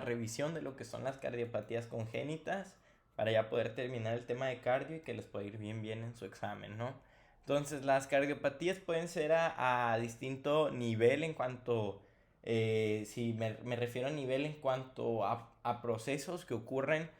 revisión de lo que son las cardiopatías congénitas para ya poder terminar el tema de cardio y que les pueda ir bien en su examen, ¿no? Entonces, las cardiopatías pueden ser a distinto nivel en cuanto, si me refiero a nivel en cuanto a procesos que ocurren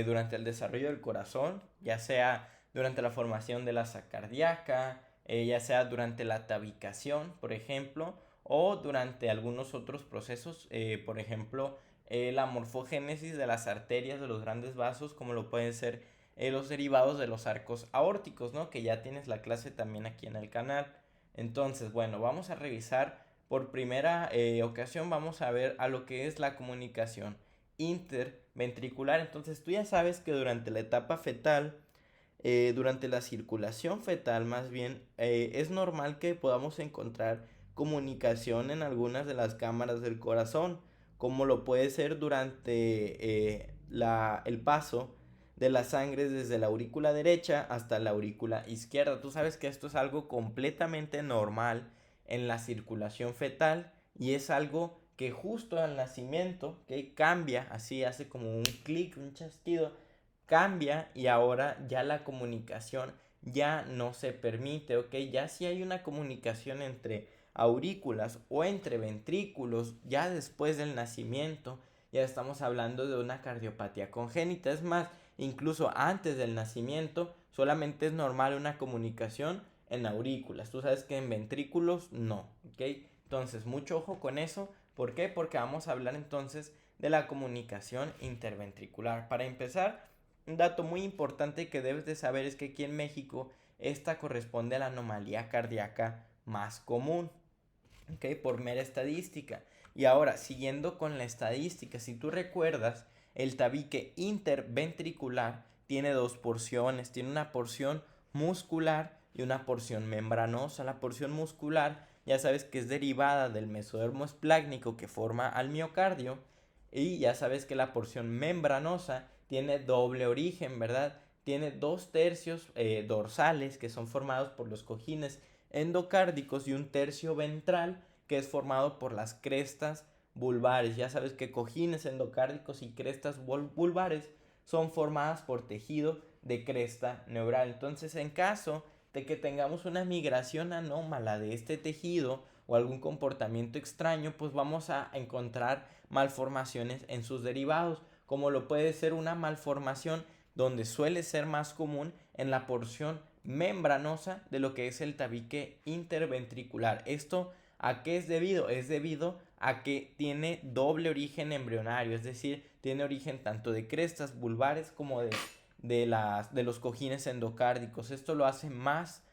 durante el desarrollo del corazón, ya sea durante la formación de la asa cardíaca, ya sea durante la tabicación, por ejemplo, o durante algunos otros procesos, por ejemplo, la morfogénesis de las arterias de los grandes vasos, como lo pueden ser los derivados de los arcos aórticos, ¿no? Que ya tienes la clase también aquí en el canal. Entonces, bueno, vamos a revisar por primera ocasión, vamos a ver a lo que es la comunicación interventricular. Entonces, tú ya sabes que durante la etapa fetal, durante la circulación fetal más bien, es normal que podamos encontrar comunicación en algunas de las cámaras del corazón, como lo puede ser durante el paso de la sangre desde la aurícula derecha hasta la aurícula izquierda. Tú sabes que esto es algo completamente normal en la circulación fetal y es algo que justo al nacimiento, que cambia, así hace como un clic, un chasquido, cambia y ahora ya la comunicación ya no se permite, ¿ok? Ya si hay una comunicación entre aurículas o entre ventrículos ya después del nacimiento, ya estamos hablando de una cardiopatía congénita. Es más, incluso antes del nacimiento solamente es normal una comunicación en aurículas. Tú sabes que en ventrículos no, ¿ok? Entonces, mucho ojo con eso. ¿Por qué? Porque vamos a hablar entonces de la comunicación interventricular. Para empezar, un dato muy importante que debes de saber es que aquí en México esta corresponde a la anomalía cardíaca más común, ¿ok? Por mera estadística. Y ahora, siguiendo con la estadística, si tú recuerdas, el tabique interventricular tiene dos porciones, tiene una porción muscular y una porción membranosa. La porción muscular ya sabes que es derivada del mesodermo esplácnico que forma al miocardio, y ya sabes que la porción membranosa tiene doble origen, ¿verdad? Tiene dos tercios dorsales que son formados por los cojines endocárdicos y un tercio ventral que es formado por las crestas vulvares. Ya sabes que cojines endocárdicos y crestas vulvares son formadas por tejido de cresta neural. Entonces, en caso de que tengamos una migración anómala de este tejido o algún comportamiento extraño, pues vamos a encontrar malformaciones en sus derivados, como lo puede ser una malformación donde suele ser más común en la porción membranosa de lo que es el tabique interventricular. ¿Esto a qué es debido? Es debido a que tiene doble origen embrionario, es decir, tiene origen tanto de crestas vulvares como de los cojines endocárdicos. Esto lo hace más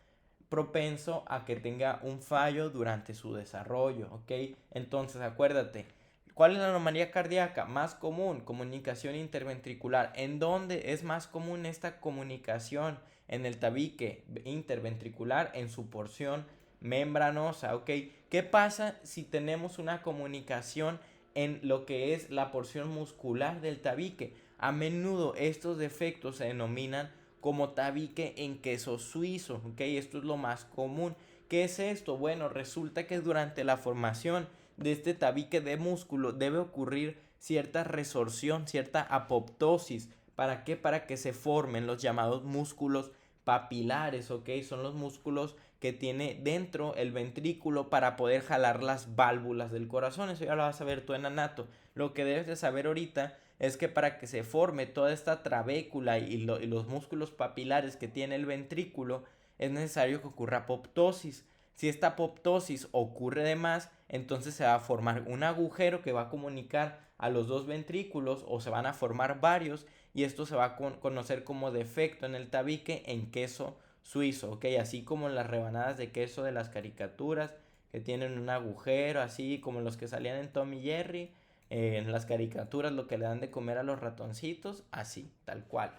propenso a que tenga un fallo durante su desarrollo, ¿ok? Entonces, acuérdate, ¿cuál es la anomalía cardíaca más común? Comunicación interventricular. ¿En dónde es más común esta comunicación? En el tabique interventricular, en su porción membranosa, ¿ok? ¿Qué pasa si tenemos una comunicación en lo que es la porción muscular del tabique? A menudo estos defectos se denominan como tabique en queso suizo, ¿ok? Esto es lo más común. ¿Qué es esto? Bueno, resulta que durante la formación de este tabique de músculo debe ocurrir cierta resorción, cierta apoptosis. ¿Para qué? Para que se formen los llamados músculos papilares, ¿ok? Son los músculos que tiene dentro el ventrículo para poder jalar las válvulas del corazón. Eso ya lo vas a ver tú en anato. Lo que debes de saber ahorita es que para que se forme toda esta trabécula y los músculos papilares que tiene el ventrículo, es necesario que ocurra apoptosis. Si esta apoptosis ocurre de más, entonces se va a formar un agujero que va a comunicar a los dos ventrículos, o se van a formar varios, y esto se va a conocer como defecto en el tabique en queso suizo, ¿ok? Así como en las rebanadas de queso de las caricaturas que tienen un agujero, así como los que salían en Tom y Jerry, en las caricaturas lo que le dan de comer a los ratoncitos, así, tal cual,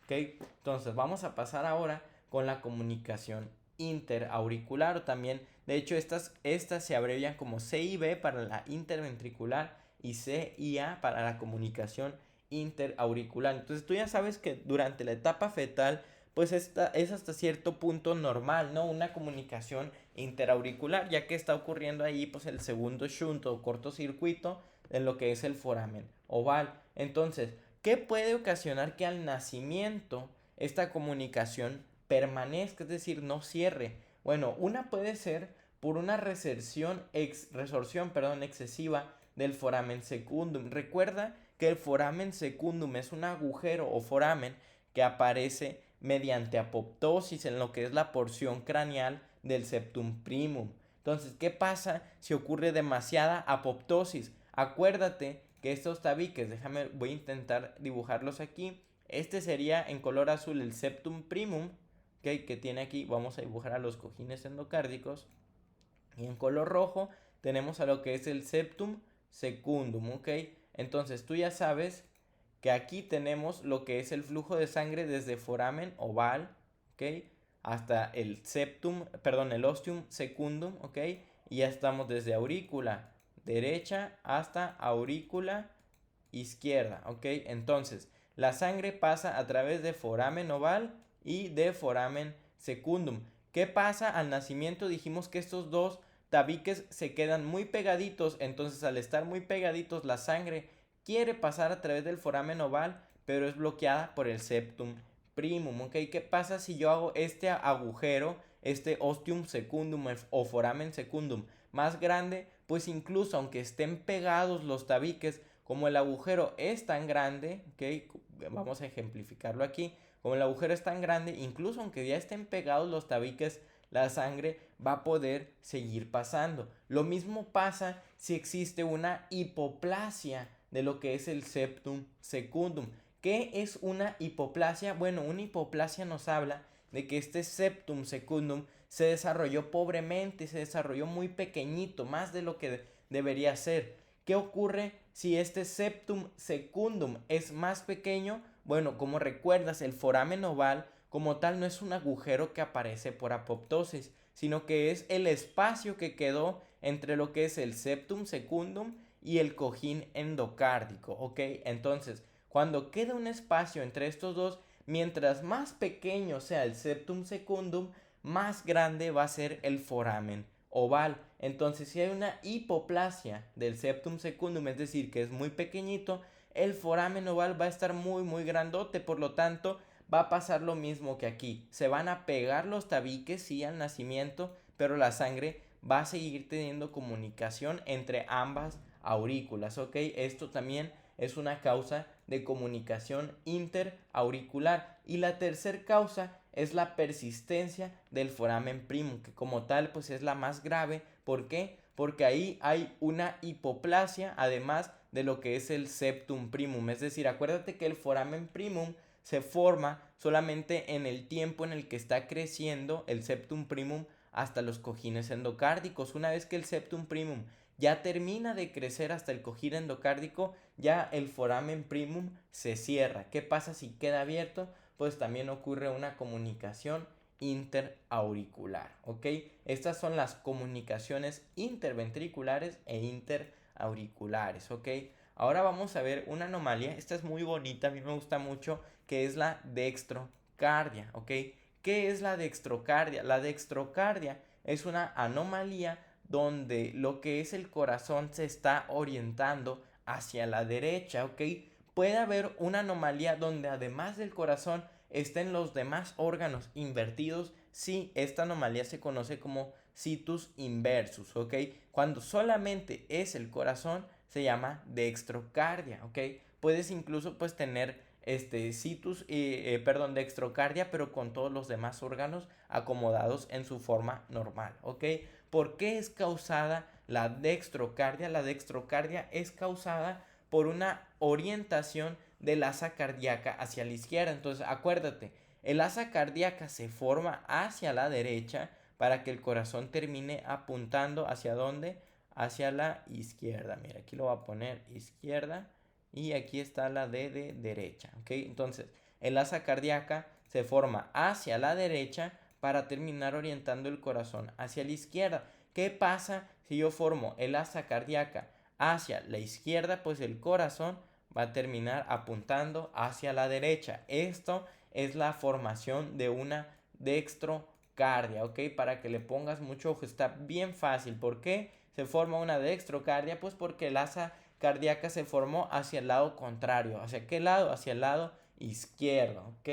¿ok? Entonces vamos a pasar ahora con la comunicación interauricular, o también, de hecho, estas se abrevian como C y B para la interventricular y C y A para la comunicación interauricular. Entonces tú ya sabes que durante la etapa fetal pues es hasta cierto punto normal, ¿no? Una comunicación interauricular, ya que está ocurriendo ahí pues el segundo shunt o cortocircuito en lo que es el foramen oval. Entonces, ¿qué puede ocasionar que al nacimiento esta comunicación permanezca, es decir, no cierre? Bueno, una puede ser por una resorción excesiva del foramen secundum. Recuerda que el foramen secundum es un agujero o foramen que aparece mediante apoptosis en lo que es la porción craneal del septum primum. Entonces, ¿qué pasa si ocurre demasiada apoptosis? Acuérdate que estos tabiques, voy a intentar dibujarlos aquí. Este sería en color azul el septum primum, ¿okay? Que tiene aquí, vamos a dibujar a los cojines endocárdicos. Y en color rojo tenemos a lo que es el septum secundum, ¿ok? Entonces tú ya sabes que aquí tenemos lo que es el flujo de sangre desde foramen oval, ¿ok? Hasta el el ostium secundum, ¿ok? Y ya estamos desde aurícula derecha hasta aurícula izquierda, ¿ok? Entonces, la sangre pasa a través de foramen oval y de foramen secundum. ¿Qué pasa al nacimiento? Dijimos que estos dos tabiques se quedan muy pegaditos, entonces al estar muy pegaditos la sangre quiere pasar a través del foramen oval, pero es bloqueada por el septum primum, ¿ok? ¿Qué pasa si yo hago este agujero, este ostium secundum o foramen secundum más grande? Pues incluso aunque estén pegados los tabiques, como el agujero es tan grande, ¿ok? Vamos a ejemplificarlo aquí, como el agujero es tan grande, incluso aunque ya estén pegados los tabiques, la sangre va a poder seguir pasando. Lo mismo pasa si existe una hipoplasia de lo que es el septum secundum. ¿Qué es una hipoplasia? Bueno, una hipoplasia nos habla de que este septum secundum se desarrolló pobremente, se desarrolló muy pequeñito, más de lo que debería ser. ¿Qué ocurre si este septum secundum es más pequeño? Bueno, como recuerdas, el foramen oval como tal no es un agujero que aparece por apoptosis, sino que es el espacio que quedó entre lo que es el septum secundum y el cojín endocárdico, ¿ok? Entonces, cuando queda un espacio entre estos dos, mientras más pequeño sea el septum secundum, más grande va a ser el foramen oval. Entonces, si hay una hipoplasia del septum secundum, es decir, que es muy pequeñito, el foramen oval va a estar muy grandote, por lo tanto, va a pasar lo mismo que aquí. Se van a pegar los tabiques, sí, al nacimiento, pero la sangre va a seguir teniendo comunicación entre ambas aurículas, ¿ok? Esto también es una causa de comunicación interauricular. Y la tercera causa es la persistencia del foramen primum, que como tal pues es la más grave. ¿Por qué? Porque ahí hay una hipoplasia, además de lo que es el septum primum. Es decir, acuérdate que el foramen primum se forma solamente en el tiempo en el que está creciendo el septum primum hasta los cojines endocárdicos. Una vez que el septum primum ya termina de crecer hasta el cojín endocárdico, ya el foramen primum se cierra. ¿Qué pasa si queda abierto? Pues también ocurre una comunicación interauricular, ¿ok? Estas son las comunicaciones interventriculares e interauriculares, ¿ok? Ahora vamos a ver una anomalía, esta es muy bonita, a mí me gusta mucho, que es la dextrocardia, ¿ok? ¿Qué es la dextrocardia? La dextrocardia es una anomalía donde lo que es el corazón se está orientando hacia la derecha, ¿ok? Puede haber una anomalía donde además del corazón estén los demás órganos invertidos. Sí, esta anomalía se conoce como situs inversus, ¿ok? Cuando solamente es el corazón se llama dextrocardia, ¿ok? Puedes incluso pues tener dextrocardia, pero con todos los demás órganos acomodados en su forma normal, ¿ok? ¿Por qué es causada la dextrocardia? La dextrocardia es causada por una orientación del asa cardíaca hacia la izquierda. Entonces, acuérdate, el asa cardíaca se forma hacia la derecha para que el corazón termine apuntando hacia dónde, hacia la izquierda. Mira, aquí lo voy a poner izquierda y aquí está la D de derecha, ¿ok? Entonces, el asa cardíaca se forma hacia la derecha para terminar orientando el corazón hacia la izquierda. ¿Qué pasa si yo formo el asa cardíaca hacia la izquierda? Pues el corazón va a terminar apuntando hacia la derecha. Esto es la formación de una dextrocardia, ¿ok? Para que le pongas mucho ojo, está bien fácil. ¿Por qué se forma una dextrocardia? Pues porque el asa cardíaca se formó hacia el lado contrario. ¿Hacia qué lado? Hacia el lado izquierdo, ¿ok?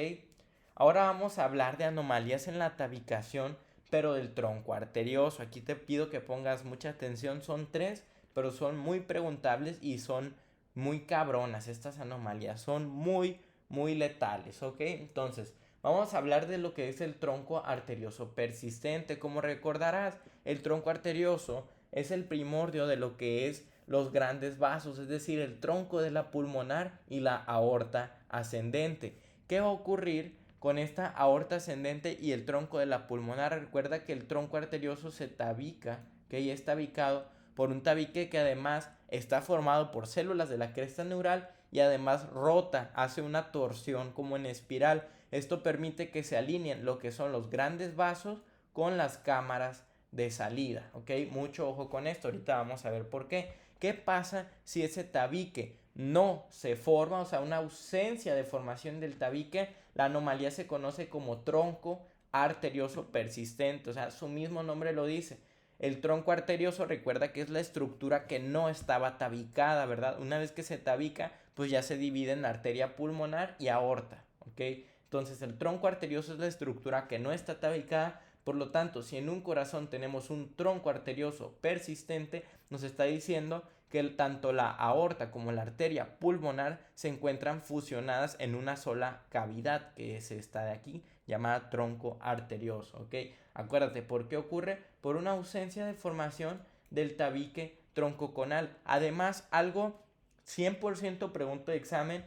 Ahora vamos a hablar de anomalías en la tabicación, pero del tronco arterioso. Aquí te pido que pongas mucha atención, son 3, pero son muy preguntables y son muy cabronas estas anomalías, son muy letales, ¿ok? Entonces, vamos a hablar de lo que es el tronco arterioso persistente. Como recordarás, el tronco arterioso es el primordio de lo que es los grandes vasos, es decir, el tronco de la pulmonar y la aorta ascendente. ¿Qué va a ocurrir con esta aorta ascendente y el tronco de la pulmonar? Recuerda que el tronco arterioso se tabica, que ya está ubicado por un tabique que además está formado por células de la cresta neural y además rota, hace una torsión como en espiral. Esto permite que se alineen lo que son los grandes vasos con las cámaras de salida, ¿ok? Mucho ojo con esto, ahorita vamos a ver por qué. ¿Qué pasa si ese tabique no se forma? O sea, una ausencia de formación del tabique. La anomalía se conoce como tronco arterioso persistente, o sea, su mismo nombre lo dice. El tronco arterioso, recuerda que es la estructura que no estaba tabicada, ¿verdad? Una vez que se tabica, pues ya se divide en arteria pulmonar y aorta, ¿ok? Entonces el tronco arterioso es la estructura que no está tabicada. Por lo tanto, si en un corazón tenemos un tronco arterioso persistente, nos está diciendo que tanto la aorta como la arteria pulmonar se encuentran fusionadas en una sola cavidad, que es esta de aquí, llamada tronco arterioso, ¿ok? Acuérdate, ¿por qué ocurre? Por una ausencia de formación del tabique troncoconal. Además, algo 100% pregunta de examen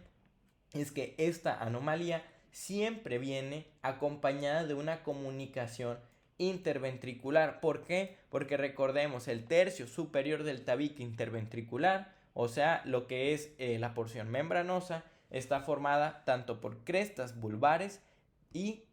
es que esta anomalía siempre viene acompañada de una comunicación interventricular. ¿Por qué? Porque recordemos, el tercio superior del tabique interventricular, o sea, lo que es la porción membranosa, está formada tanto por crestas vulvares y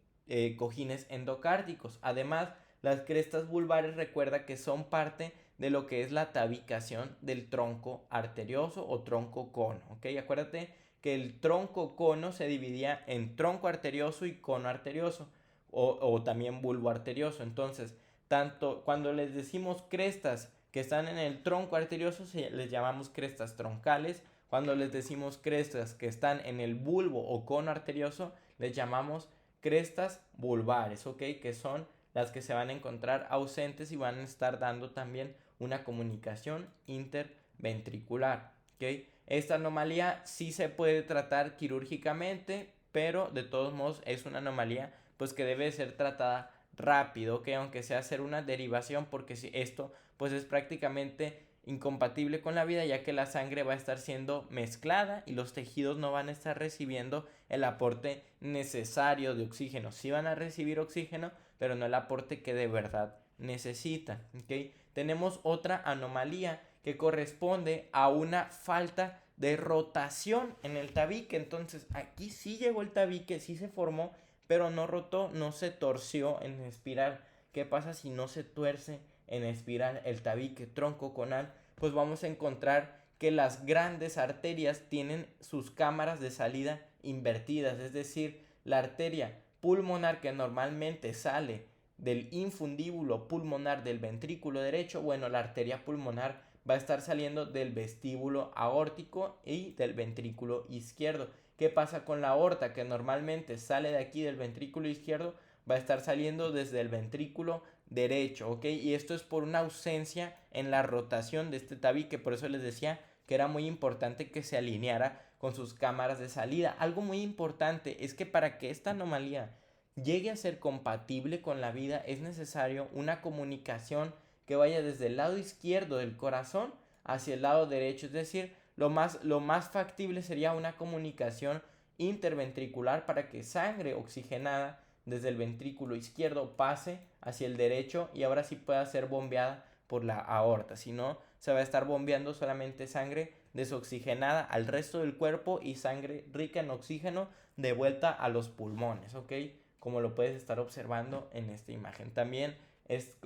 cojines endocárdicos. Además, las crestas vulvares, recuerda que son parte de lo que es la tabicación del tronco arterioso o tronco cono, ¿ok? Acuérdate que el tronco cono se dividía en tronco arterioso y cono arterioso o también bulbo arterioso. Entonces, tanto cuando les decimos crestas que están en el tronco arterioso, les llamamos crestas troncales. Cuando les decimos crestas que están en el bulbo o cono arterioso, les llamamos crestas vulvares, ¿ok? Que son las que se van a encontrar ausentes y van a estar dando también una comunicación interventricular, ¿ok? Esta anomalía sí se puede tratar quirúrgicamente, pero de todos modos es una anomalía pues que debe ser tratada rápido, que aunque sea hacer una derivación, porque si esto pues es prácticamente incompatible con la vida, ya que la sangre va a estar siendo mezclada y los tejidos no van a estar recibiendo el aporte necesario de oxígeno. Sí van a recibir oxígeno, pero no el aporte que de verdad necesitan, ¿ok? Tenemos otra anomalía que corresponde a una falta de rotación en el tabique. Entonces aquí sí llegó el tabique, sí se formó, pero no rotó, no se torció en espiral. ¿Qué pasa si no se tuerce en espiral el tabique troncoconal? Pues vamos a encontrar que las grandes arterias tienen sus cámaras de salida invertidas, es decir, la arteria pulmonar que normalmente sale del infundíbulo pulmonar del ventrículo derecho, bueno, la arteria pulmonar va a estar saliendo del vestíbulo aórtico y del ventrículo izquierdo. ¿Qué pasa con la aorta? Que normalmente sale de aquí del ventrículo izquierdo, va a estar saliendo desde el ventrículo derecho, ¿ok? Y esto es por una ausencia en la rotación de este tabique, por eso les decía que era muy importante que se alineara con sus cámaras de salida. Algo muy importante es que para que esta anomalía llegue a ser compatible con la vida es necesario una comunicación que vaya desde el lado izquierdo del corazón hacia el lado derecho, es decir, lo más factible sería una comunicación interventricular para que sangre oxigenada desde el ventrículo izquierdo pase hacia el derecho y ahora sí pueda ser bombeada por la aorta. Si no, se va a estar bombeando solamente sangre desoxigenada al resto del cuerpo y sangre rica en oxígeno de vuelta a los pulmones, ¿ok? Como lo puedes estar observando en esta imagen. También es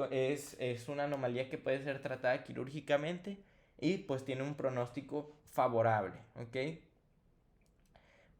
una anomalía que puede ser tratada quirúrgicamente y pues tiene un pronóstico favorable, ¿ok?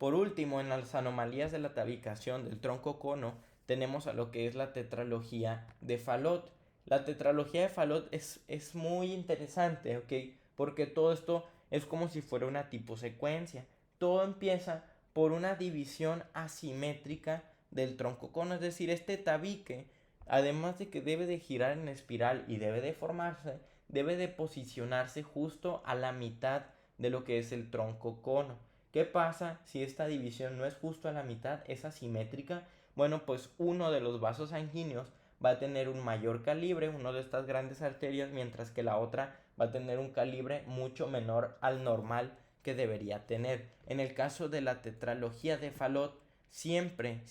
Por último, en las anomalías de la tabicación del tronco cono, tenemos a lo que es la tetralogía de Fallot. La tetralogía de Fallot es muy interesante, ¿ok? Porque todo esto es como si fuera una tipo secuencia. Todo empieza por una división asimétrica del tronco cono, es decir, este tabique, además de que debe de girar en espiral y debe de formarse, debe de posicionarse justo a la mitad de lo que es el tronco cono. ¿Qué pasa si esta división no es justo a la mitad, es asimétrica? Bueno, pues uno de los vasos sanguíneos va a tener un mayor calibre, una de estas grandes arterias, mientras que la otra va a tener un calibre mucho menor al normal que debería tener. En el caso de la tetralogía de Fallot, siempre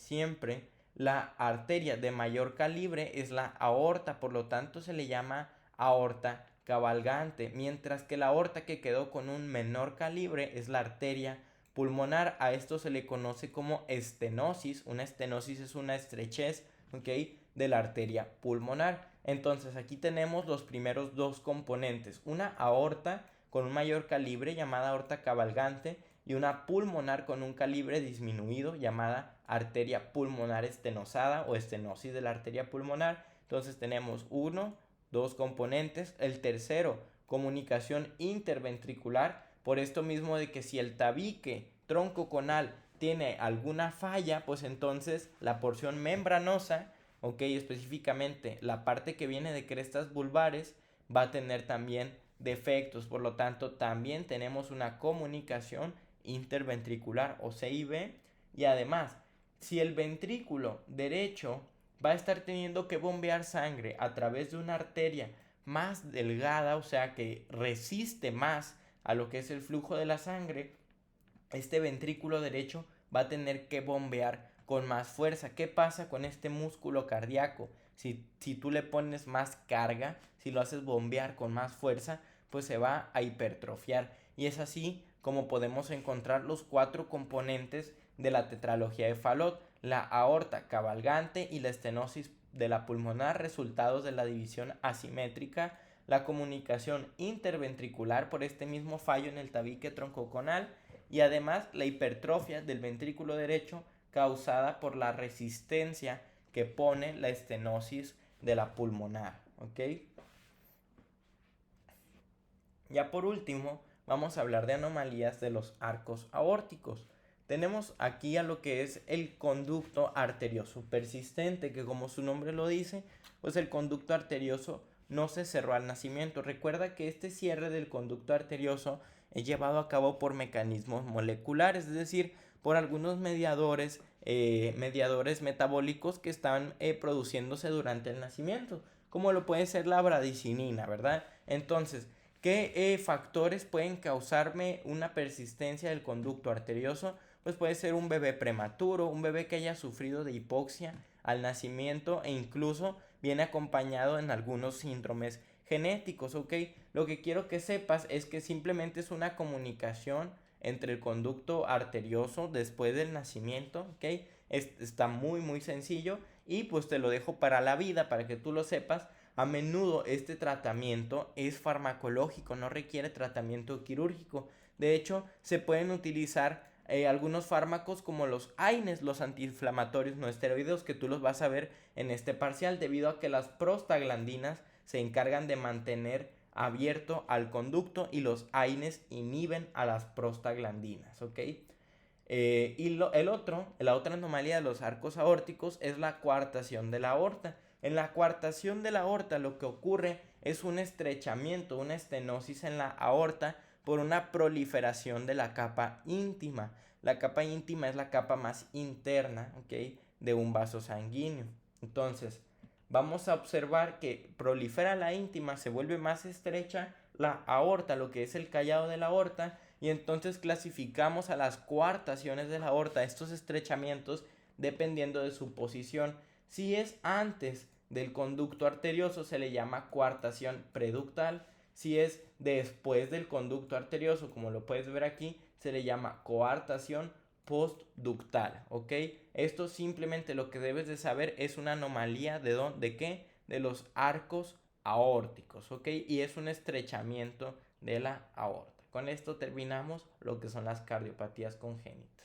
la arteria de mayor calibre es la aorta, por lo tanto se le llama aorta cabalgante, mientras que la aorta que quedó con un menor calibre es la arteria pulmonar. A esto se le conoce como estenosis. Una estenosis es una estrechez, ¿ok?, de la arteria pulmonar. Entonces aquí tenemos los primeros dos componentes, una aorta con un mayor calibre llamada aorta cabalgante y una pulmonar con un calibre disminuido llamada arteria pulmonar estenosada o estenosis de la arteria pulmonar. Entonces tenemos dos componentes. El tercero, comunicación interventricular, por esto mismo de que si el tabique tronco conal tiene alguna falla, pues entonces la porción membranosa, ok, específicamente la parte que viene de crestas vulvares, va a tener también defectos. Por lo tanto, también tenemos una comunicación interventricular o CIV. Y además, si el ventrículo derecho va a estar teniendo que bombear sangre a través de una arteria más delgada, o sea que resiste más a lo que es el flujo de la sangre, este ventrículo derecho va a tener que bombear con más fuerza. ¿Qué pasa con este músculo cardíaco? Si tú le pones más carga, si lo haces bombear con más fuerza, pues se va a hipertrofiar. Y es así como podemos encontrar los cuatro componentes de la tetralogía de Fallot: la aorta cabalgante y la estenosis de la pulmonar, resultados de la división asimétrica, la comunicación interventricular por este mismo fallo en el tabique troncoconal, y además la hipertrofia del ventrículo derecho causada por la resistencia que pone la estenosis de la pulmonar, ¿ok? Ya por último, vamos a hablar de anomalías de los arcos aórticos. Tenemos aquí a lo que es el conducto arterioso persistente, que como su nombre lo dice, pues el conducto arterioso no se cerró al nacimiento. Recuerda que este cierre del conducto arterioso es llevado a cabo por mecanismos moleculares, es decir, por algunos mediadores metabólicos que están produciéndose durante el nacimiento, como lo puede ser la bradicinina, ¿verdad? Entonces, ¿qué factores pueden causarme una persistencia del conducto arterioso? Pues puede ser un bebé prematuro, un bebé que haya sufrido de hipoxia al nacimiento e incluso viene acompañado en algunos síndromes genéticos, ¿ok? Lo que quiero que sepas es que simplemente es una comunicación entre el conducto arterioso después del nacimiento, ¿ok? Está muy sencillo y pues te lo dejo para la vida, para que tú lo sepas. A menudo este tratamiento es farmacológico, no requiere tratamiento quirúrgico. De hecho, se pueden utilizar algunos fármacos como los AINES, los antiinflamatorios no esteroideos, que tú los vas a ver en este parcial, debido a que las prostaglandinas se encargan de mantener abierto al conducto y los AINES inhiben a las prostaglandinas, ¿ok? La otra anomalía de los arcos aórticos es la coartación de la aorta. En la coartación de la aorta lo que ocurre es un estrechamiento, una estenosis en la aorta por una proliferación de la capa íntima. La capa íntima es la capa más interna, ¿ok?, de un vaso sanguíneo. Entonces, vamos a observar que prolifera la íntima, se vuelve más estrecha la aorta, lo que es el callado de la aorta, y entonces clasificamos a las coartaciones de la aorta, estos estrechamientos, dependiendo de su posición. Si es antes del conducto arterioso, se le llama coartación preductal. Si es después del conducto arterioso, como lo puedes ver aquí, se le llama coartación postductal, ¿ok? Esto simplemente lo que debes de saber es una anomalía ¿de qué? De los arcos aórticos, ¿ok? Y es un estrechamiento de la aorta. Con esto terminamos lo que son las cardiopatías congénitas.